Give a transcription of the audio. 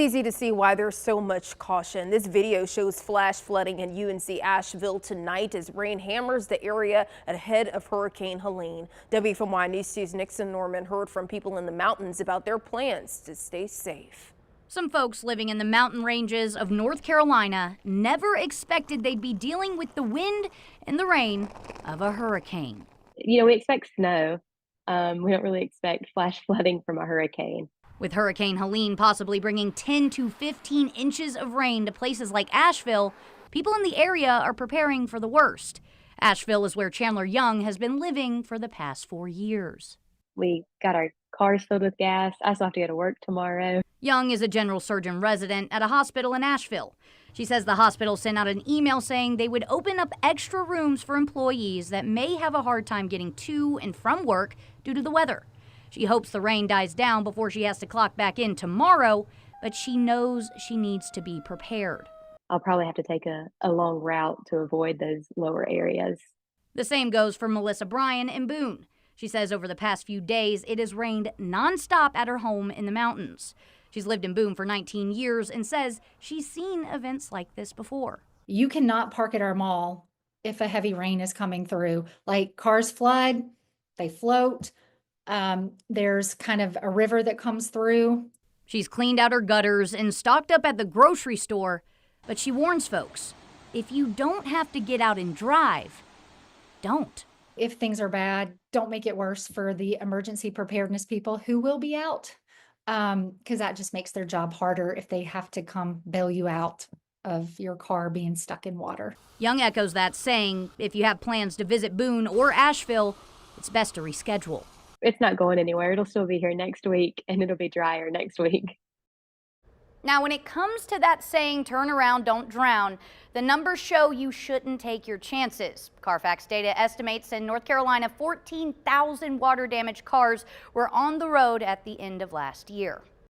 Easy to see why there's so much caution. This video shows flash flooding in UNC Asheville tonight as rain hammers the area ahead of Hurricane Helene. WFMY News 2's Nixon Norman heard from people in the mountains about their plans to stay safe. Some folks living in the mountain ranges of North Carolina never expected they'd be dealing with the wind and the rain of a hurricane. We expect snow. We don't really expect flash flooding from a hurricane. With Hurricane Helene possibly bringing 10 to 15 inches of rain to places like Asheville, people in the area are preparing for the worst. Asheville is where Chandler Young has been living for the past 4 years. We got our cars filled with gas. I still have to go to work tomorrow. Young is a general surgeon resident at a hospital in Asheville. She says the hospital sent out an email saying they would open up extra rooms for employees that may have a hard time getting to and from work due to the weather. She hopes the rain dies down before she has to clock back in tomorrow, but she knows she needs to be prepared. I'll probably have to take a long route to avoid those lower areas. The same goes for Melissa Bryan in Boone. She says over the past few days, it has rained nonstop at her home in the mountains. She's lived in Boone for 19 years and says she's seen events like this before. You cannot park at our mall if a heavy rain is coming through. Like cars flood, they float. There's kind of a river that comes through. She's cleaned out her gutters and stocked up at the grocery store, but she warns folks, if you don't have to get out and drive, don't. If things are bad, don't make it worse for the emergency preparedness people who will be out, because that just makes their job harder if they have to come bail you out of your car being stuck in water. Young echoes that, saying if you have plans to visit Boone or Asheville, it's best to reschedule. It's not going anywhere. It'll still be here next week, and it'll be drier next week. Now, when it comes to that saying, turn around, don't drown, the numbers show you shouldn't take your chances. Carfax data estimates in North Carolina 14,000 water damaged cars were on the road at the end of last year.